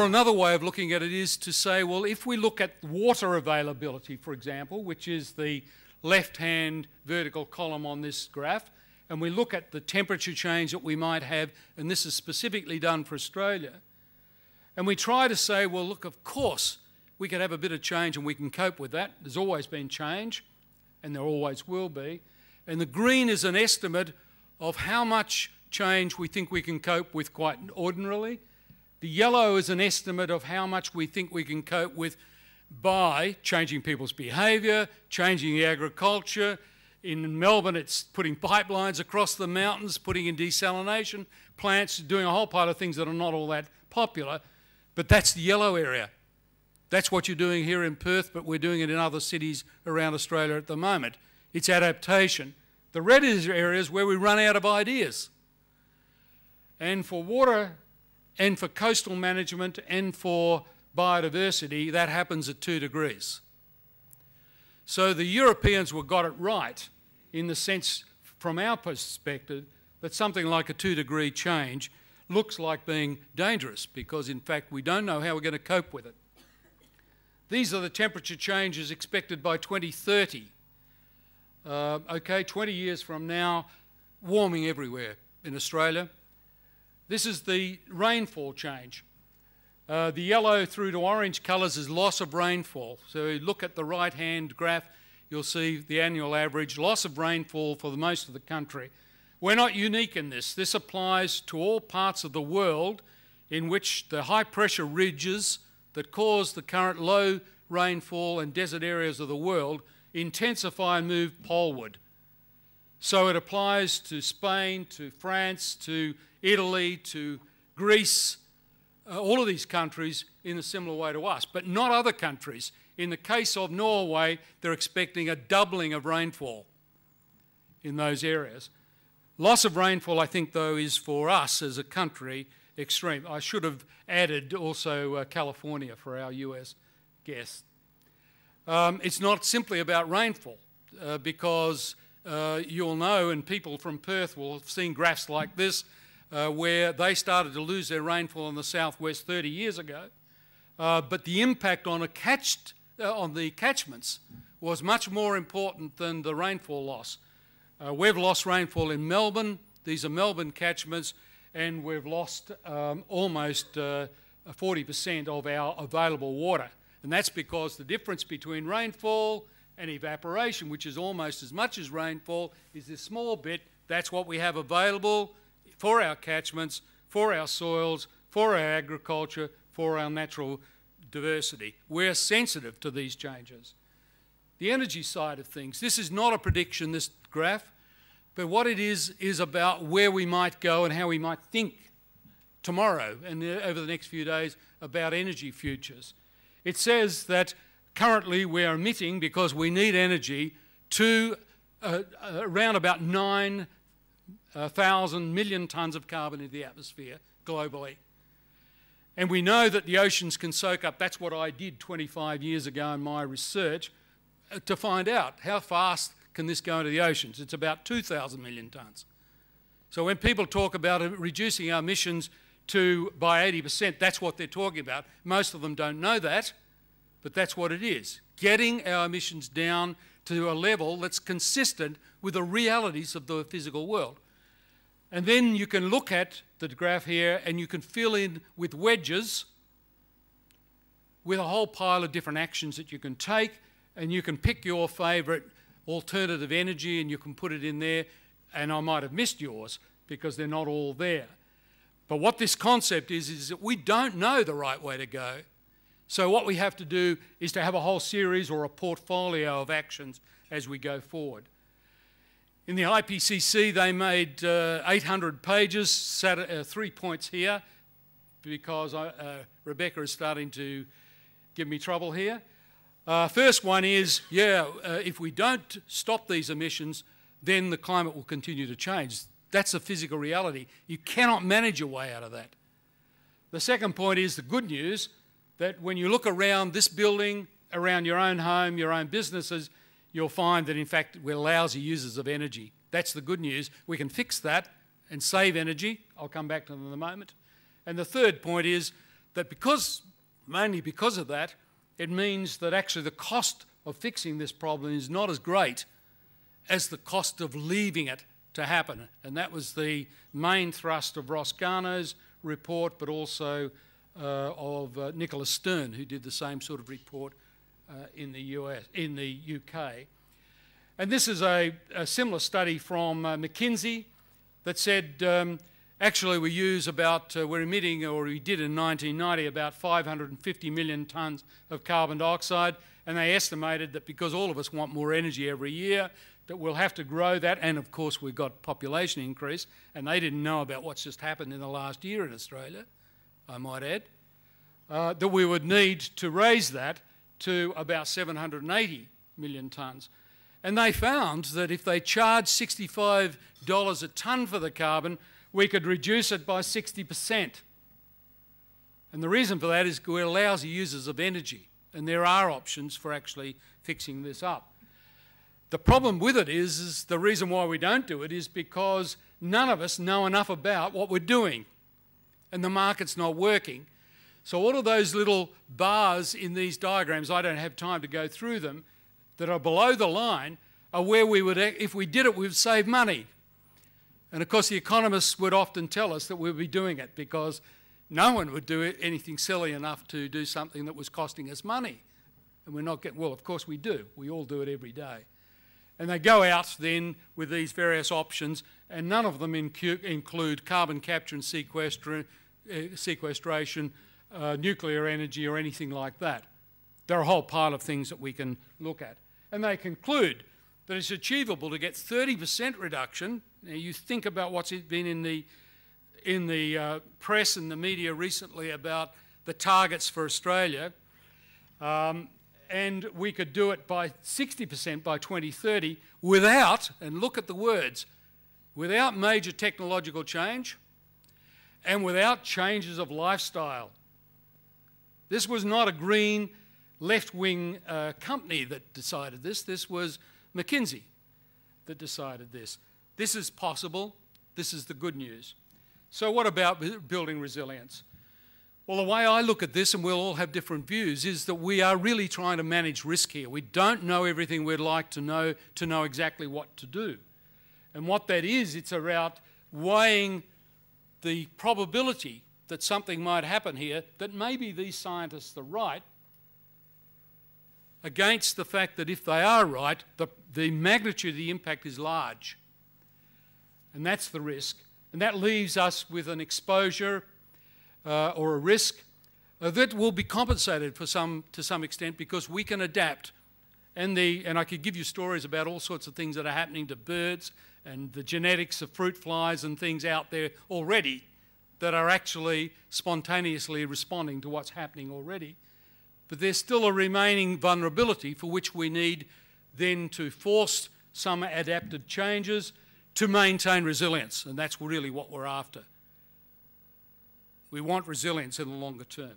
Or another way of looking at it is to say, well, if we look at water availability, for example, which is the left-hand vertical column on this graph, and we look at the temperature change that we might have, and this is specifically done for Australia, and we try to say, well, look, of course, we could have a bit of change and we can cope with that. There's always been change, and there always will be. And the green is an estimate of how much change we think we can cope with quite ordinarily. The yellow is an estimate of how much we think we can cope with by changing people's behaviour, changing the agriculture. In Melbourne, it's putting pipelines across the mountains, putting in desalination plants, doing a whole pile of things that are not all that popular. But that's the yellow area. That's what you're doing here in Perth, but we're doing it in other cities around Australia at the moment. It's adaptation. The red is areas where we run out of ideas. And for water and for coastal management and for biodiversity, that happens at 2 degrees. So the Europeans got it right in the sense, from our perspective, that something like a 2-degree change looks like being dangerous because, in fact, we don't know how we're going to cope with it. These are the temperature changes expected by 2030. Okay, 20 years from now, warming everywhere in Australia. This is the rainfall change. The yellow through to orange colours is loss of rainfall. So you look at the right-hand graph, you'll see the annual average loss of rainfall for most of the country. We're not unique in this. This applies to all parts of the world in which the high-pressure ridges that cause the current low rainfall and desert areas of the world intensify and move poleward. So it applies to Spain, to France, to Italy, to Greece, all of these countries in a similar way to us, but not other countries. In the case of Norway, they're expecting a doubling of rainfall in those areas. Loss of rainfall, I think, though, is for us as a country extreme. I should have added also California for our US guests. It's not simply about rainfall because you'll know, and people from Perth will have seen graphs like this, where they started to lose their rainfall in the southwest 30 years ago. But the impact on the catchments was much more important than the rainfall loss. We've lost rainfall in Melbourne. These are Melbourne catchments, and we've lost almost 40% of our available water. And that's because the difference between rainfall and evaporation, which is almost as much as rainfall, is this small bit. That's what we have available for our catchments, for our soils, for our agriculture, for our natural diversity. We're sensitive to these changes. The energy side of things, this is not a prediction, this graph, but what it is about where we might go and how we might think tomorrow and over the next few days about energy futures. It says that currently we're emitting, because we need energy, to around about 9,000 million tonnes of carbon into the atmosphere globally. And we know that the oceans can soak up, that's what I did 25 years ago in my research, to find out how fast can this go into the oceans. It's about 2,000 million tonnes. So when people talk about reducing our emissions by 80%, that's what they're talking about. Most of them don't know that, but that's what it is. Getting our emissions down to a level that's consistent with the realities of the physical world. And then you can look at the graph here and you can fill in with wedges with a whole pile of different actions that you can take, and you can pick your favourite alternative energy and you can put it in there, and I might have missed yours because they're not all there. But what this concept is that we don't know the right way to go. So what we have to do is to have a whole series or a portfolio of actions as we go forward. In the IPCC, they made 800 pages, 3 points here, because Rebecca is starting to give me trouble here. First one is, if we don't stop these emissions, then the climate will continue to change. That's a physical reality. You cannot manage your way out of that. The second point is the good news, that when you look around this building, around your own home, your own businesses, you'll find that, in fact, we're lousy users of energy. That's the good news. We can fix that and save energy. I'll come back to them in a moment. And the third point is that mainly because of that, it means that actually the cost of fixing this problem is not as great as the cost of leaving it to happen. And that was the main thrust of Ross Garnaut's report, but also of Nicholas Stern, who did the same sort of report in the UK. And this is a similar study from McKinsey that said actually we use about, we're emitting, or we did in 1990, about 550 million tonnes of carbon dioxide, and they estimated that because all of us want more energy every year, that we'll have to grow that, and of course we've got population increase, and they didn't know about what's just happened in the last year in Australia, I might add, that we would need to raise that to about 780 million tonnes. And they found that if they charged $65 a tonne for the carbon, we could reduce it by 60%. And the reason for that is we're lousy users of energy, and there are options for actually fixing this up. The problem with it is the reason why we don't do it is because none of us know enough about what we're doing, and the market's not working. So all of those little bars in these diagrams, I don't have time to go through them, that are below the line are where we would, if we did it, we would save money. And of course the economists would often tell us that we'd be doing it because no one would do anything silly enough to do something that was costing us money. And we're not getting, well, of course we do. We all do it every day. And they go out then with these various options, and none of them include carbon capture and sequestration, nuclear energy or anything like that. There are a whole pile of things that we can look at. And they conclude that it's achievable to get 30% reduction. Now you think about what's been in the press and the media recently about the targets for Australia, and we could do it by 60% by 2030 without, and look at the words, without major technological change and without changes of lifestyle. This was not a green left-wing company that decided this. This was McKinsey that decided this. This is possible. This is the good news. So what about building resilience? Well, the way I look at this, and we'll all have different views, is that we are really trying to manage risk here. We don't know everything we'd like to know exactly what to do. And what that is, it's about weighing the probability that something might happen here, that maybe these scientists are right, against the fact that if they are right, the magnitude of the impact is large. And that's the risk. And that leaves us with an exposure or a risk that will be compensated to some extent because we can adapt. And I could give you stories about all sorts of things that are happening to birds and the genetics of fruit flies and things out there already that are actually spontaneously responding to what's happening already. But there's still a remaining vulnerability for which we need then to force some adaptive changes to maintain resilience, and that's really what we're after. We want resilience in the longer term.